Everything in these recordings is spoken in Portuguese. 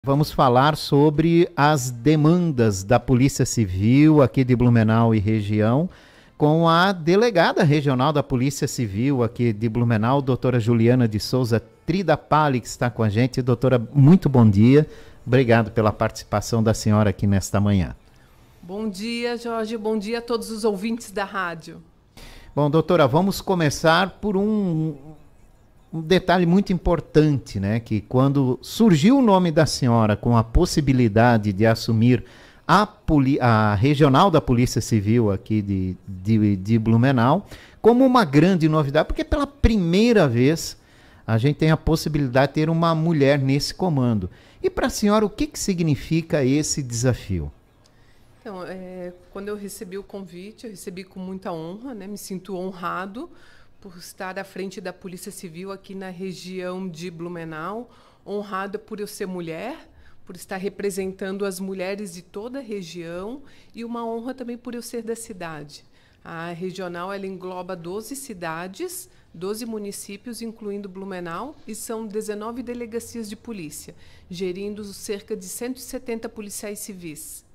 Vamos falar sobre as demandas da Polícia Civil aqui de Blumenau e região, com a delegada regional da Polícia Civil aqui de Blumenau, doutora Juliana de Souza Tridapali, que está com a gente. Doutora, muito bom dia. Obrigado pela participação da senhora aqui nesta manhã. Bom dia, Jorge. Bom dia a todos os ouvintes da rádio. Bom, doutora, vamos começar por um detalhe muito importante, né? Que quando surgiu o nome da senhora com a possibilidade de assumir a regional da Polícia Civil aqui de Blumenau, como uma grande novidade, porque pela primeira vez a gente tem a possibilidade de ter uma mulher nesse comando. E para a senhora, o que significa esse desafio? Então, quando eu recebi o convite, eu recebi com muita honra, né? Me sinto honrado por estar à frente da Polícia Civil aqui na região de Blumenau, honrada por eu ser mulher, por estar representando as mulheres de toda a região e uma honra também por eu ser da cidade. A regional ela engloba 12 cidades, 12 municípios, incluindo Blumenau, e são 19 delegacias de polícia, gerindo cerca de 170 policiais civis.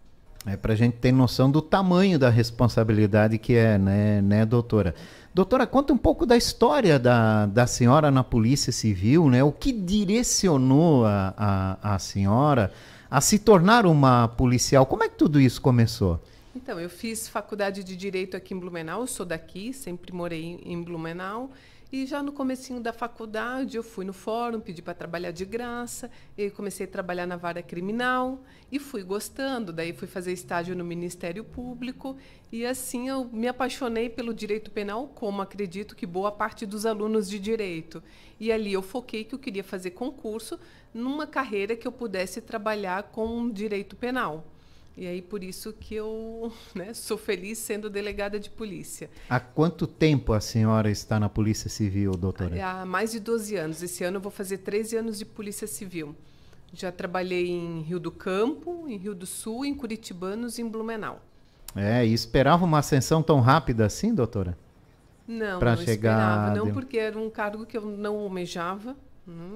Para a gente ter noção do tamanho da responsabilidade que é, né, doutora? Doutora, conta um pouco da história da senhora na Polícia Civil, né? O que direcionou a senhora a se tornar uma policial? Como é que tudo isso começou? Então, eu fiz faculdade de Direito aqui em Blumenau, eu sou daqui, sempre morei em Blumenau. E já no comecinho da faculdade, eu fui no fórum, pedi para trabalhar de graça, e comecei a trabalhar na vara criminal e fui gostando. Daí fui fazer estágio no Ministério Público e assim eu me apaixonei pelo direito penal, como acredito que boa parte dos alunos de direito. E ali eu foquei que eu queria fazer concurso numa carreira que eu pudesse trabalhar com direito penal. E aí, por isso que eu, né, sou feliz sendo delegada de polícia. Há quanto tempo a senhora está na Polícia Civil, doutora? Há mais de 12 anos. Esse ano eu vou fazer 13 anos de Polícia Civil. Já trabalhei em Rio do Campo, em Rio do Sul, em Curitibanos e em Blumenau. E esperava uma ascensão tão rápida assim, doutora? Não, Pra não chegar esperava. Não, porque era um cargo que eu não almejava.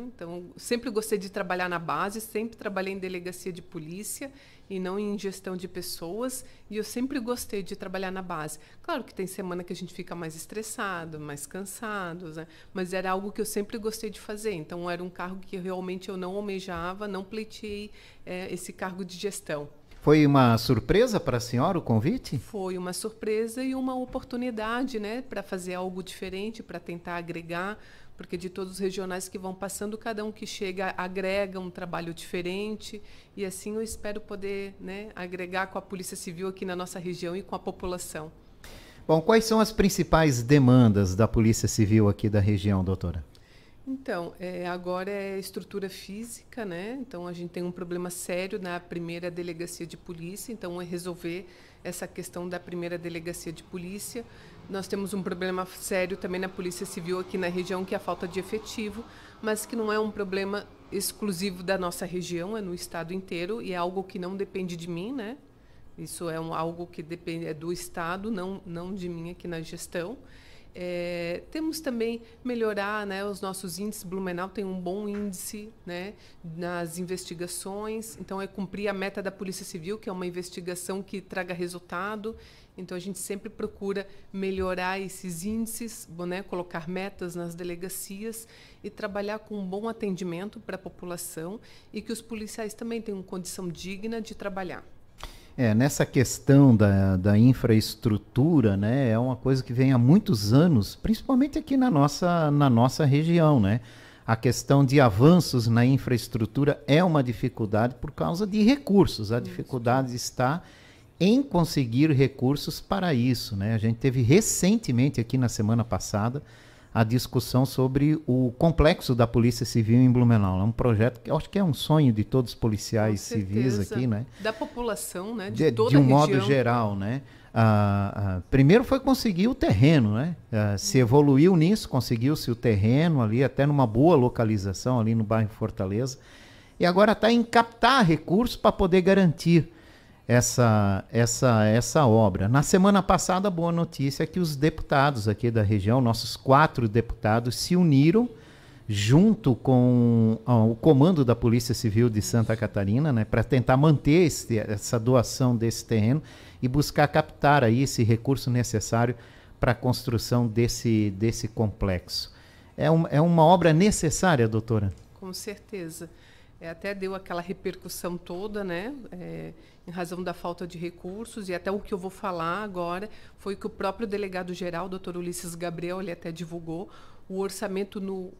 Então, sempre gostei de trabalhar na base, sempre trabalhei em delegacia de polícia e não em gestão de pessoas, e eu sempre gostei de trabalhar na base. Claro que tem semana que a gente fica mais estressado, mais cansado, né? Mas era algo que eu sempre gostei de fazer. Então, era um cargo que realmente eu não almejava, não pleiteei esse cargo de gestão. Foi uma surpresa para a senhora o convite? Foi uma surpresa e uma oportunidade, né, para fazer algo diferente, para tentar agregar, porque de todos os regionais que vão passando, cada um que chega agrega um trabalho diferente, e assim eu espero poder, né, agregar com a Polícia Civil aqui na nossa região e com a população. Bom, quais são as principais demandas da Polícia Civil aqui da região, doutora? Então, agora é estrutura física, né? Então, a gente tem um problema sério na primeira delegacia de polícia, então é resolver essa questão da primeira delegacia de polícia. Nós temos um problema sério também na Polícia Civil aqui na região, que é a falta de efetivo, mas que não é um problema exclusivo da nossa região, é no estado inteiro, e é algo que não depende de mim, né? Isso é algo que depende do estado, não de mim aqui na gestão. Temos também melhorar, né, os nossos índices. Blumenau tem um bom índice, né, nas investigações, então é cumprir a meta da Polícia Civil, que é uma investigação que traga resultado. Então a gente sempre procura melhorar esses índices, né, colocar metas nas delegacias e trabalhar com um bom atendimento para a população e que os policiais também tenham condição digna de trabalhar. Nessa questão da infraestrutura, né, é uma coisa que vem há muitos anos, principalmente aqui na nossa região, né? A questão de avanços na infraestrutura é uma dificuldade por causa de recursos. A dificuldade está em conseguir recursos para isso, né? A gente teve recentemente aqui na semana passada a discussão sobre o complexo da Polícia Civil em Blumenau. É um projeto que eu acho que é um sonho de todos os policiais civis aqui, né? Da população, né? De toda de um a região. modo geral, né? Primeiro foi conseguir o terreno, né? Se evoluiu nisso, conseguiu-se o terreno ali, até numa boa localização ali no bairro Fortaleza. E agora está em captar recursos para poder garantir essa obra. Na semana passada, a boa notícia é que os deputados aqui da região, nossos 4 deputados, se uniram junto com o comando da Polícia Civil de Santa Catarina, né, para tentar manter essa doação desse terreno e buscar captar aí esse recurso necessário para a construção desse complexo. É uma obra necessária, doutora? Com certeza. Até deu aquela repercussão toda, né? Em razão da falta de recursos, e até o que eu vou falar agora foi que o próprio delegado-geral, doutor Ulisses Gabriel, ele até divulgou o orçamento no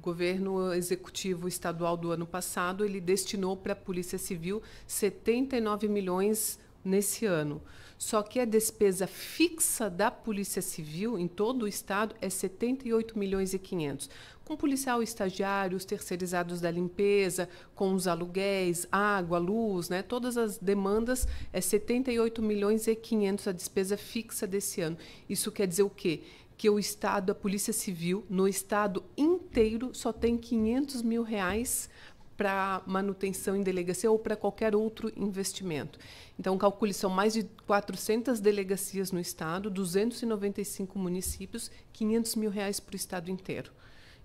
governo executivo estadual do ano passado, ele destinou para a Polícia Civil 79 milhões nesse ano. Só que a despesa fixa da Polícia Civil em todo o estado é 78 milhões e 500. Com policial estagiário, os terceirizados da limpeza, com os aluguéis, água, luz, né, todas as demandas, é 78 milhões e 500 a despesa fixa desse ano. Isso quer dizer o quê? Que o Estado, a Polícia Civil, no Estado inteiro, só tem 500 mil reais para manutenção em delegacia ou para qualquer outro investimento. Então, calcule, são mais de 400 delegacias no Estado, 295 municípios, 500 mil reais para o Estado inteiro.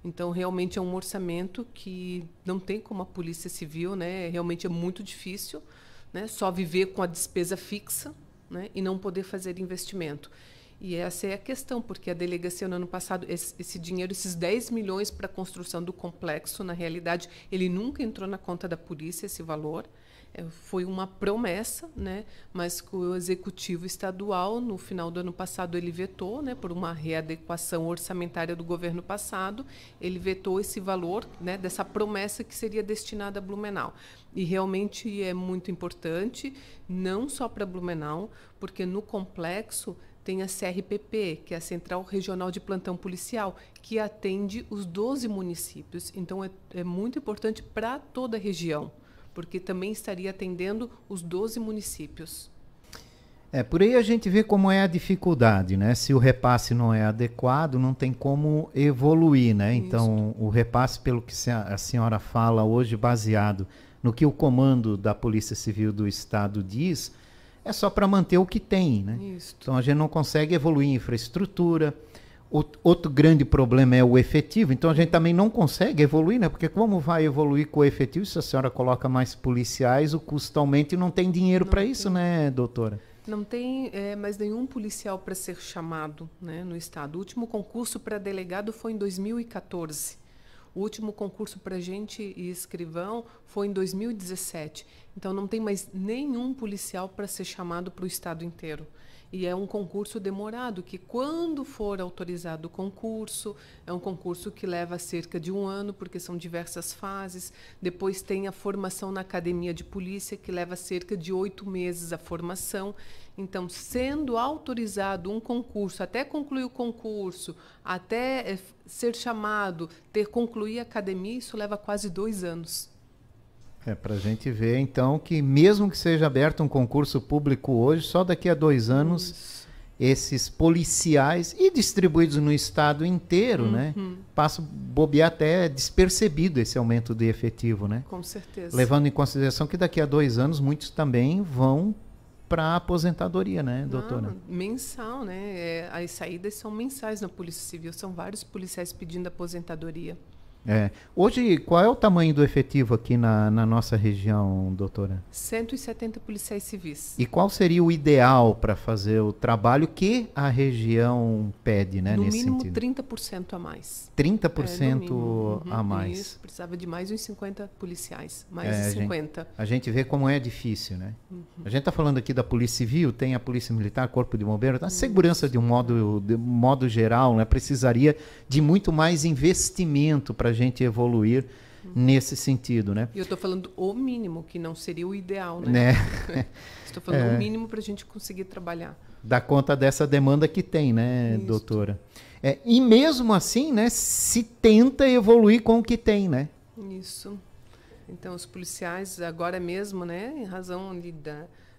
Então, realmente é um orçamento que não tem como a Polícia Civil, né? Realmente é muito difícil, né? Só viver com a despesa fixa, né? E não poder fazer investimento. E essa é a questão, porque a delegacia, no ano passado, esse dinheiro, esses 10 milhões para a construção do complexo, na realidade, ele nunca entrou na conta da polícia, esse valor. Foi uma promessa, né? Mas que o executivo estadual, no final do ano passado, ele vetou, né? Por uma readequação orçamentária do governo passado, ele vetou esse valor, né? Dessa promessa que seria destinada a Blumenau. E realmente é muito importante, não só para Blumenau, porque no complexo tem a CRPP, que é a Central Regional de Plantão Policial, que atende os 12 municípios. Então, é muito importante para toda a região, porque também estaria atendendo os 12 municípios. Por aí a gente vê como é a dificuldade, né? Se o repasse não é adequado, não tem como evoluir, né? Isso. Então, o repasse, pelo que a senhora fala hoje, baseado no que o comando da Polícia Civil do Estado diz, é só para manter o que tem, né? Isso. Então a gente não consegue evoluir em infraestrutura. Outro grande problema é o efetivo, então a gente também não consegue evoluir, né? Porque como vai evoluir com o efetivo, se a senhora coloca mais policiais, o custo aumenta e não tem dinheiro para isso, né, doutora? Não tem mais nenhum policial para ser chamado, né, no estado. O último concurso para delegado foi em 2014. O último concurso para agente e escrivão foi em 2017. Então, não tem mais nenhum policial para ser chamado para o estado inteiro. E é um concurso demorado, que quando for autorizado o concurso, é um concurso que leva cerca de 1 ano, porque são diversas fases. Depois tem a formação na academia de polícia, que leva cerca de 8 meses a formação. Então, sendo autorizado um concurso, até concluir o concurso, até ser chamado, concluir a academia, isso leva quase 2 anos. Para a gente ver, então, que mesmo que seja aberto um concurso público hoje, só daqui a 2 anos, esses policiais, e distribuídos no estado inteiro, né, passam a bobear até despercebido esse aumento de efetivo, né? Com certeza. Levando em consideração que daqui a 2 anos, muitos também vão para a aposentadoria, né, doutora? Mensal, né? As saídas são mensais na Polícia Civil, são vários policiais pedindo aposentadoria. Hoje, qual é o tamanho do efetivo aqui na nossa região, doutora? 170 policiais civis. E qual seria o ideal para fazer o trabalho que a região pede, né, nesse sentido? No mínimo 30% a mais. 30% a mais. Isso, precisava de mais uns 50 policiais, mais de 50. A gente vê como é difícil, né? A gente está falando aqui da Polícia Civil, tem a Polícia Militar, Corpo de Bombeiros, a segurança de um modo geral, né, precisaria de muito mais investimento para a gente evoluir nesse sentido, né? E eu estou falando o mínimo, que não seria o ideal, né? Estou falando o mínimo para a gente conseguir trabalhar. Dá conta dessa demanda que tem, né, isso, doutora? E mesmo assim, né, se tenta evoluir com o que tem, né? Isso. Então, os policiais, agora mesmo, né, em razão ali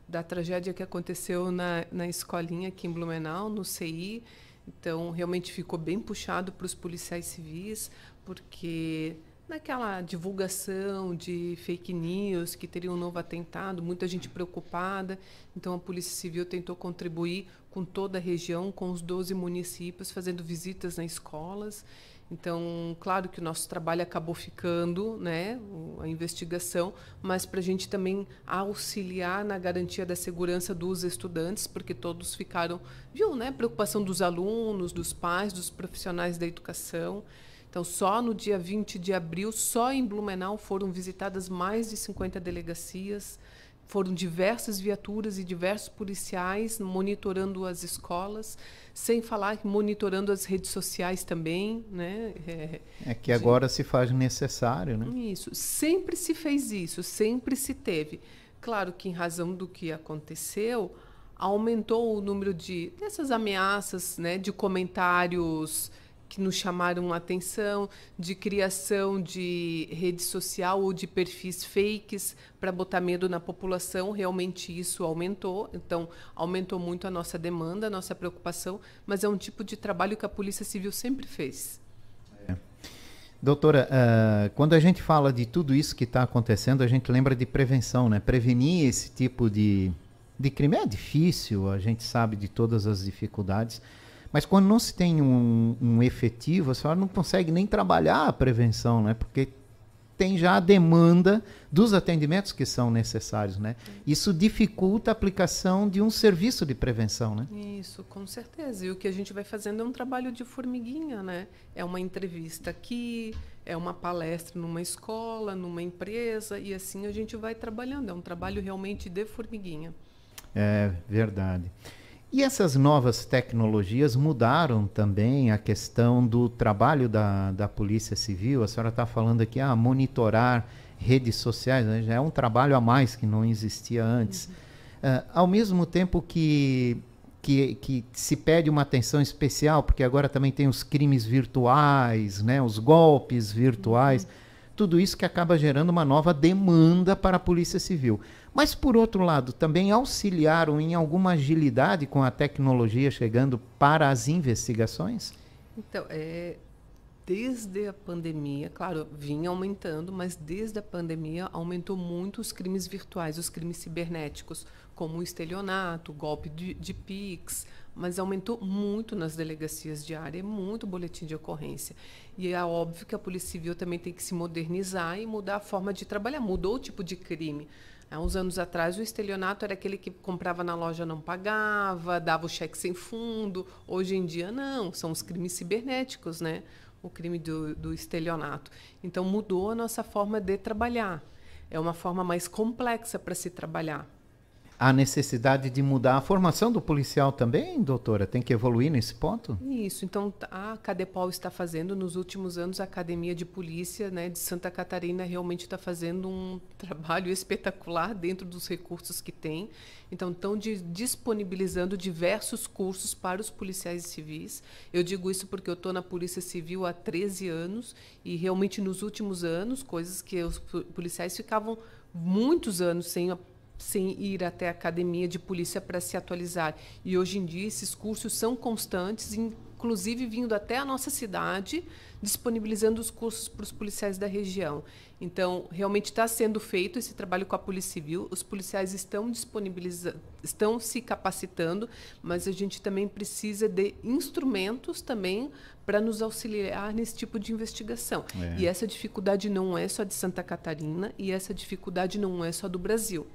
da tragédia que aconteceu na escolinha aqui em Blumenau, no CI, então, realmente ficou bem puxado para os policiais civis, porque naquela divulgação de fake news, que teria um novo atentado, muita gente preocupada. Então, a Polícia Civil tentou contribuir com toda a região, com os 12 municípios, fazendo visitas nas escolas. Então, claro que o nosso trabalho acabou ficando, né, a investigação, mas para a gente também auxiliar na garantia da segurança dos estudantes, porque todos ficaram, viu, né, preocupação dos alunos, dos pais, dos profissionais da educação. Então, só no dia 20 de abril, só em Blumenau, foram visitadas mais de 50 delegacias, foram diversas viaturas e diversos policiais monitorando as escolas, sem falar que monitorando as redes sociais também, né? Que agora se faz necessário, né? Isso, sempre se fez isso, sempre se teve. Claro que em razão do que aconteceu, aumentou o número dessas ameaças, né, de comentários que nos chamaram a atenção, de criação de rede social ou de perfis fakes para botar medo na população. Realmente isso aumentou, então aumentou muito a nossa demanda, a nossa preocupação, mas é um tipo de trabalho que a Polícia Civil sempre fez. Doutora, quando a gente fala de tudo isso que está acontecendo, a gente lembra de prevenção, né? Prevenir esse tipo de crime é difícil, a gente sabe de todas as dificuldades, mas quando não se tem um efetivo, a senhora não consegue nem trabalhar a prevenção, né? Porque tem já a demanda dos atendimentos que são necessários, né? Isso dificulta a aplicação de um serviço de prevenção, né? Isso, com certeza. E o que a gente vai fazendo é um trabalho de formiguinha, né? É uma entrevista aqui, é uma palestra numa escola, numa empresa, e assim a gente vai trabalhando. É um trabalho realmente de formiguinha. É verdade. E essas novas tecnologias mudaram também a questão do trabalho da Polícia Civil. A senhora está falando aqui, monitorar redes sociais, né? Já é um trabalho a mais que não existia antes. Ao mesmo tempo que se pede uma atenção especial, porque agora também tem os crimes virtuais, né? Os golpes virtuais, tudo isso que acaba gerando uma nova demanda para a Polícia Civil. Mas, por outro lado, também auxiliaram em alguma agilidade com a tecnologia chegando para as investigações? Então, desde a pandemia, claro, vinha aumentando, mas desde a pandemia aumentou muito os crimes virtuais, os crimes cibernéticos, como o estelionato, o golpe de Pix, mas aumentou muito nas delegacias de área, muito boletim de ocorrência. E é óbvio que a Polícia Civil também tem que se modernizar e mudar a forma de trabalhar, mudou o tipo de crime. Há uns anos atrás, o estelionato era aquele que comprava na loja, não pagava, dava o cheque sem fundo. Hoje em dia, não, são os crimes cibernéticos, né? O crime do estelionato. Então, mudou a nossa forma de trabalhar. É uma forma mais complexa para se trabalhar. Há necessidade de mudar a formação do policial também, doutora? Tem que evoluir nesse ponto? Isso. Então, a Cadepol está fazendo, nos últimos anos, a Academia de Polícia, né, de Santa Catarina realmente está fazendo um trabalho espetacular dentro dos recursos que tem. Então, estão disponibilizando diversos cursos para os policiais civis. Eu digo isso porque eu estou na Polícia Civil há 13 anos e realmente nos últimos anos, coisas que os policiais ficavam muitos anos sem ir até a academia de polícia para se atualizar. E hoje em dia esses cursos são constantes, inclusive vindo até a nossa cidade, disponibilizando os cursos para os policiais da região. Então, realmente está sendo feito esse trabalho com a Polícia Civil, os policiais estão se capacitando, mas a gente também precisa de instrumentos também para nos auxiliar nesse tipo de investigação. E essa dificuldade não é só de Santa Catarina e essa dificuldade não é só do Brasil.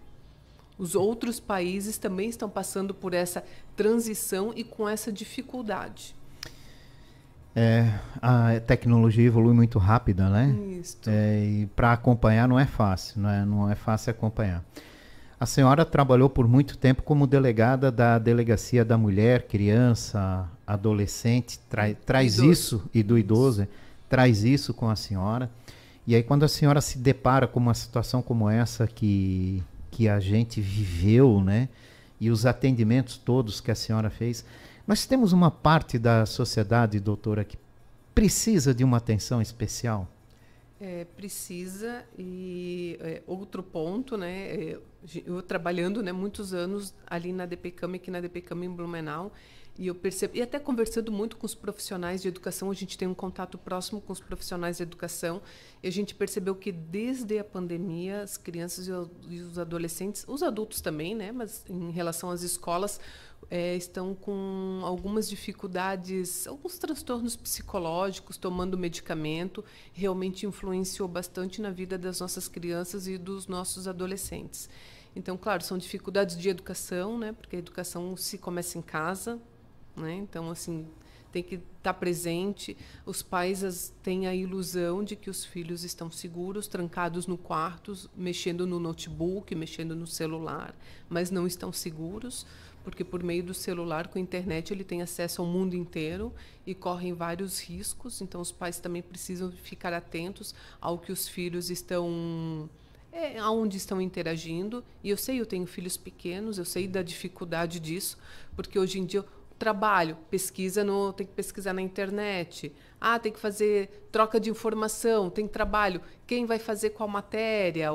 Os outros países também estão passando por essa transição e com essa dificuldade. A tecnologia evolui muito rápida, né? Isso. E para acompanhar não é fácil, não é fácil acompanhar. A senhora trabalhou por muito tempo como delegada da Delegacia da Mulher, Criança, Adolescente, traz isso, e do idoso, traz isso com a senhora. E aí quando a senhora se depara com uma situação como essa que a gente viveu, né? E os atendimentos todos que a senhora fez, nós temos uma parte da sociedade, doutora, que precisa de uma atenção especial? Precisa. E outro ponto, né? Eu trabalhando, né, muitos anos ali na DPCAM, aqui na DPCAM em Blumenau, E eu percebo, e até conversando muito com os profissionais de educação, a gente tem um contato próximo com os profissionais de educação, e a gente percebeu que desde a pandemia, as crianças e os adolescentes, os adultos também, né, mas em relação às escolas, estão com algumas dificuldades, alguns transtornos psicológicos, tomando medicamento, realmente influenciou bastante na vida das nossas crianças e dos nossos adolescentes. Então, claro, são dificuldades de educação, né, porque a educação se começa em casa, né? Então, assim, tem que estar presente. Os pais têm a ilusão de que os filhos estão seguros, trancados no quarto, mexendo no notebook, mexendo no celular, mas não estão seguros, porque por meio do celular, com a internet, ele tem acesso ao mundo inteiro e correm vários riscos. Então, os pais também precisam ficar atentos ao que os filhos estão... aonde estão interagindo. E eu tenho filhos pequenos, eu sei da dificuldade disso, porque hoje em dia... Trabalho, tem que pesquisar na internet. Tem que fazer troca de informação, tem trabalho. Quem vai fazer qual matéria?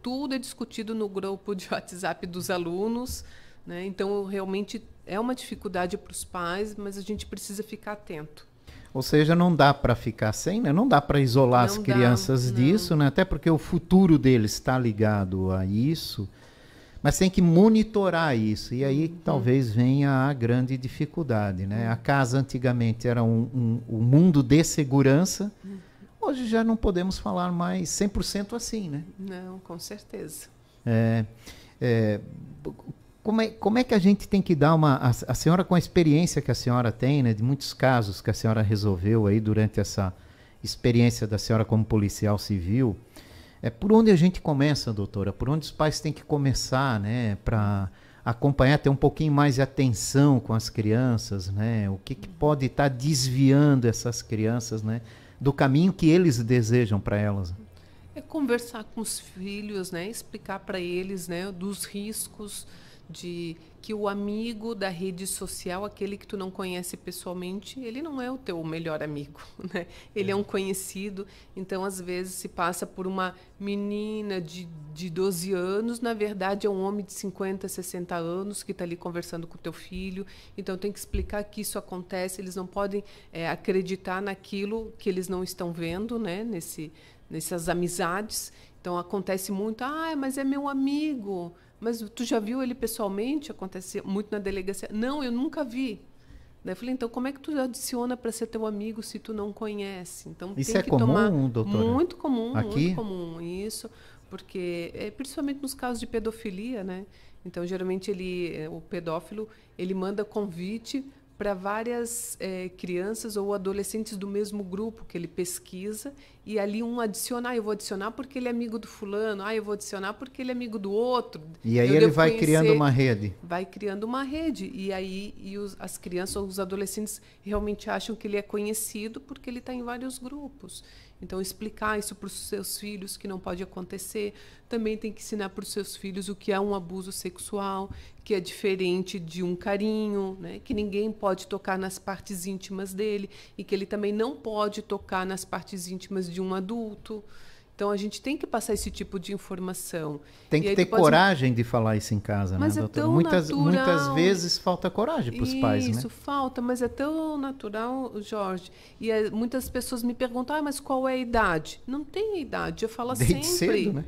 Tudo é discutido no grupo de WhatsApp dos alunos, né? Então, realmente, é uma dificuldade para os pais, mas a gente precisa ficar atento. Ou seja, não dá para ficar sem, né? Não dá para isolar as crianças disso, né? Até porque o futuro deles está ligado a isso. Mas tem que monitorar isso, e aí talvez venha a grande dificuldade, né? A casa antigamente era um mundo de segurança, hoje já não podemos falar mais 100% assim, né? Não, com certeza. Como é que a gente tem que dar a senhora, com a experiência que a senhora tem, né, de muitos casos que a senhora resolveu aí durante essa experiência da senhora como policial civil, por onde a gente começa, doutora? Por onde os pais têm que começar, né, para acompanhar, ter um pouquinho mais de atenção com as crianças, né? O que pode estar desviando essas crianças, né, do caminho que eles desejam para elas? É conversar com os filhos, né, explicar para eles, né, dos riscos de que o amigo da rede social, aquele que tu não conhece pessoalmente, ele não é o teu melhor amigo, né? Ele é um conhecido, então às vezes se passa por uma menina de 12 anos, na verdade é um homem de 50, 60 anos que está ali conversando com o teu filho, então tem que explicar que isso acontece, eles não podem acreditar naquilo que eles não estão vendo, né? Nessas amizades. Então acontece muito, mas é meu amigo, mas tu já viu ele pessoalmente? Acontece muito na delegacia. Não, eu nunca vi. Daí eu falei, então como é que tu adiciona para ser teu amigo se tu não conhece? Então isso tem é que comum, tomar... doutora? Muito comum, aqui? muito comum isso, porque principalmente nos casos de pedofilia, né? Então geralmente o pedófilo, ele manda convite para várias crianças ou adolescentes do mesmo grupo que ele pesquisa, e ali um adiciona, eu vou adicionar porque ele é amigo do fulano, eu vou adicionar porque ele é amigo do outro. E aí ele vai criando uma rede. Vai criando uma rede, e aí as crianças ou os adolescentes realmente acham que ele é conhecido porque ele está em vários grupos. Então, explicar isso para os seus filhos, que não pode acontecer. Também tem que ensinar para os seus filhos o que é um abuso sexual, que é diferente de um carinho, né? Que ninguém pode tocar nas partes íntimas dele e que ele também não pode tocar nas partes íntimas de um adulto. Então, a gente tem que passar esse tipo de informação. Tem que ter coragem de falar isso em casa, mas né, doutora? Muitas vezes falta coragem para os pais, né? Isso, falta, mas é tão natural, Jorge. E muitas pessoas me perguntam, mas qual é a idade? Não tem idade, eu falo sempre. Desde cedo, né?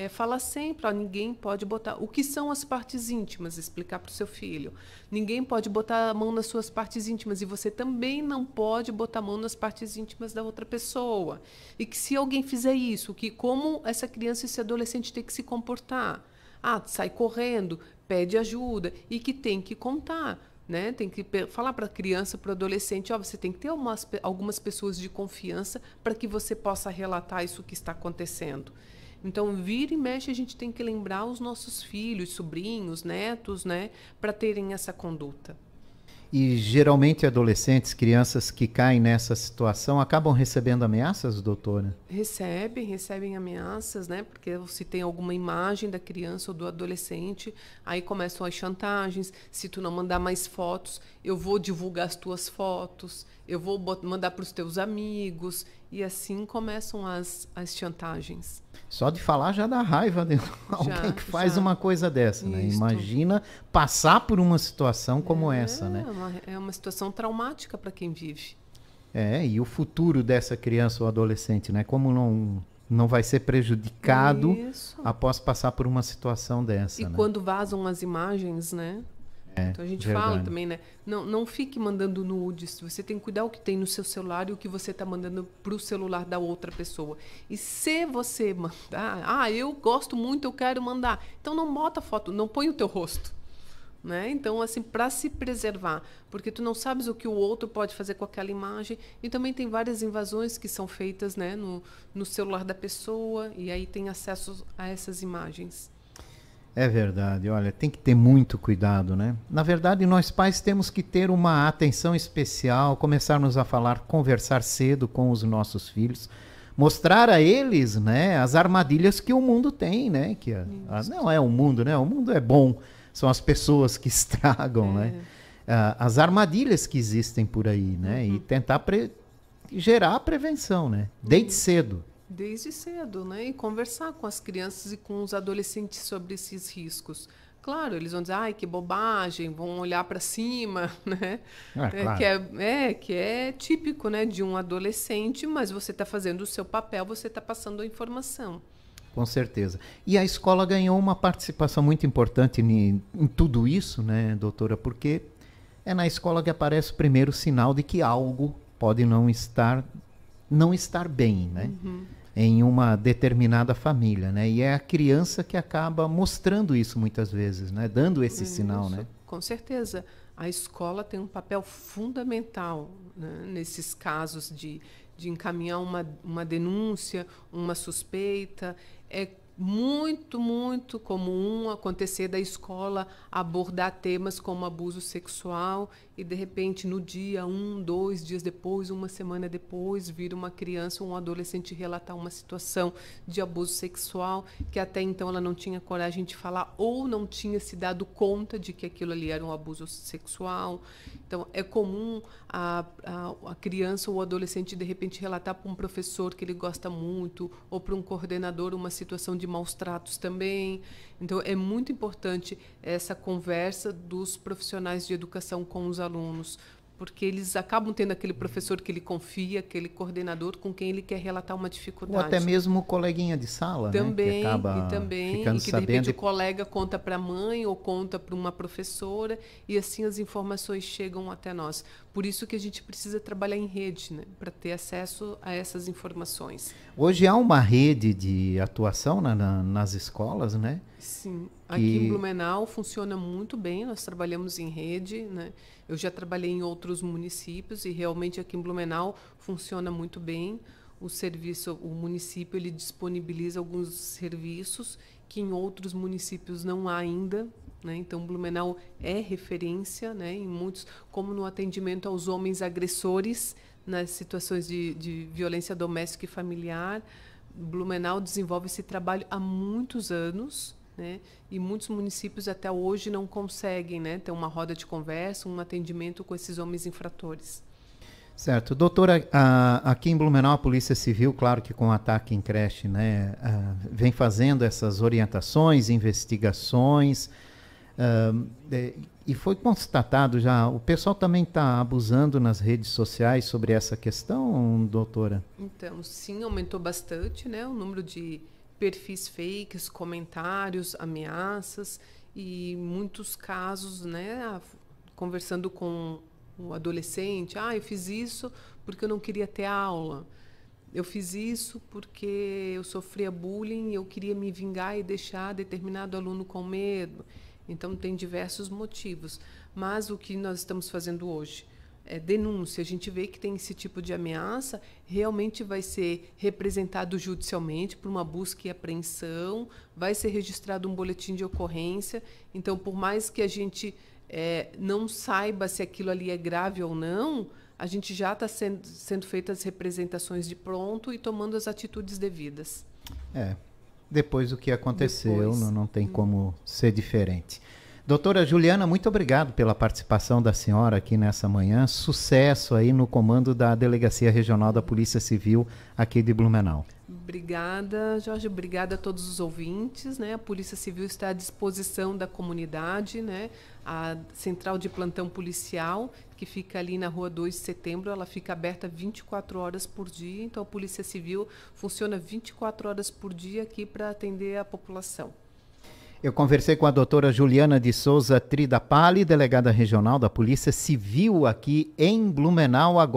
Fala sempre, ninguém pode botar... O que são as partes íntimas? Explicar para o seu filho. Ninguém pode botar a mão nas suas partes íntimas, e você também não pode botar a mão nas partes íntimas da outra pessoa. E que se alguém fizer isso, como essa criança e esse adolescente tem que se comportar? Sai correndo, pede ajuda, e que tem que contar. Né? Tem que falar para a criança, para o adolescente, você tem que ter algumas pessoas de confiança para que você possa relatar isso que está acontecendo. Então, vira e mexe, a gente tem que lembrar os nossos filhos, sobrinhos, netos, né, para terem essa conduta. E geralmente adolescentes, crianças que caem nessa situação acabam recebendo ameaças, doutora? Recebem ameaças, né? Porque se tem alguma imagem da criança ou do adolescente, aí começam as chantagens. Se tu não mandar mais fotos, eu vou divulgar as tuas fotos, eu vou mandar para os teus amigos. e assim começam as chantagens. Só de falar já dá raiva de alguém que faz uma coisa dessa, né? Imagina passar por uma situação como essa, né? É uma situação traumática para quem vive. E o futuro dessa criança ou adolescente, né? Como não vai ser prejudicado após passar por uma situação dessa. E né? quando vazam as imagens, né? Então a gente fala também, né? Não fique mandando nudes. Você tem que cuidar o que tem no seu celular e o que você está mandando para o celular da outra pessoa. E se você mandar, eu gosto muito, eu quero mandar. Então não bota foto, não põe o teu rosto. Né? Então, assim, para se preservar, porque tu não sabes o que o outro pode fazer com aquela imagem. E também tem várias invasões que são feitas, né, no celular da pessoa, e aí tem acesso a essas imagens. É verdade, olha, tem que ter muito cuidado, né? Na verdade, nós pais temos que ter uma atenção especial, começarmos a conversar cedo com os nossos filhos, mostrar a eles, né, as armadilhas que o mundo tem, né? Não é o mundo, né? O mundo é bom, são as pessoas que estragam, né? As armadilhas que existem por aí, né? E tentar gerar a prevenção, né? Desde cedo. Desde cedo, né? E conversar com as crianças e com os adolescentes sobre esses riscos. Claro, eles vão dizer, ai, que bobagem, vão olhar para cima, né? Claro. Que é típico, né, de um adolescente, mas você está fazendo o seu papel, você está passando a informação. Com certeza. E a escola ganhou uma participação muito importante em tudo isso, né, doutora? Porque é na escola que aparece o primeiro sinal de que algo pode não estar bem, né? Em uma determinada família, né? E é a criança que acaba mostrando isso muitas vezes, né? Dando esse sinal, né? Com certeza. A escola tem um papel fundamental, né, nesses casos de encaminhar uma denúncia, uma suspeita. É muito, muito comum acontecer da escola abordar temas como abuso sexual e, de repente, no dia, 2 dias depois, uma semana depois, vir uma criança ou um adolescente relatar uma situação de abuso sexual que até então ela não tinha coragem de falar ou não tinha se dado conta de que aquilo ali era um abuso sexual. Então, é comum a criança ou o adolescente, de repente, relatar para um professor que ele gosta muito ou para um coordenador uma situação de maus tratos também. Então, é muito importante essa conversa dos profissionais de educação com os alunos, porque eles acabam tendo aquele professor que ele confia, aquele coordenador com quem ele quer relatar uma dificuldade. Ou até mesmo o coleguinha de sala, também, né? Que acaba ficando e que, de repente, o colega conta para a mãe ou conta para uma professora e assim as informações chegam até nós. Por isso que a gente precisa trabalhar em rede, né? Para ter acesso a essas informações. Hoje há uma rede de atuação nas escolas, né? Sim. Aqui em Blumenau funciona muito bem, nós trabalhamos em rede, né? Eu já trabalhei em outros municípios e realmente aqui em Blumenau funciona muito bem. O município ele disponibiliza alguns serviços que em outros municípios não há ainda, né? Então Blumenau é referência, né, em muitos, como no atendimento aos homens agressores nas situações de violência doméstica e familiar. Blumenau desenvolve esse trabalho há muitos anos, né? E muitos municípios até hoje não conseguem, né, ter uma roda de conversa, um atendimento com esses homens infratores. Certo. Doutora, aqui em Blumenau, a Polícia Civil, claro que com o ataque em creche, né, vem fazendo essas orientações, investigações, e foi constatado já, o pessoal também está abusando nas redes sociais sobre essa questão, doutora? Então, sim, aumentou bastante, né, o número de perfis fakes, comentários, ameaças e muitos casos, né, conversando com o adolescente, eu fiz isso porque eu não queria ter aula, eu fiz isso porque eu sofria bullying e eu queria me vingar e deixar determinado aluno com medo. Então, tem diversos motivos, mas o que nós estamos fazendo hoje é denúncia. A gente vê que tem esse tipo de ameaça, realmente vai ser representado judicialmente por uma busca e apreensão, vai ser registrado um boletim de ocorrência. Então, por mais que a gente não saiba se aquilo ali é grave ou não, a gente já está sendo feitas as representações de pronto e tomando as atitudes devidas. Depois do que aconteceu, não tem como ser diferente. Doutora Juliana, muito obrigado pela participação da senhora aqui nessa manhã. Sucesso aí no comando da Delegacia Regional da Polícia Civil aqui de Blumenau. Obrigada, Jorge. Obrigada a todos os ouvintes, né? A Polícia Civil está à disposição da comunidade, né? A Central de Plantão Policial, que fica ali na Rua 2 de Setembro, ela fica aberta 24 horas por dia. Então, a Polícia Civil funciona 24 horas por dia aqui para atender a população. Eu conversei com a doutora Juliana de Souza Tridapali, delegada regional da Polícia Civil aqui em Blumenau agora.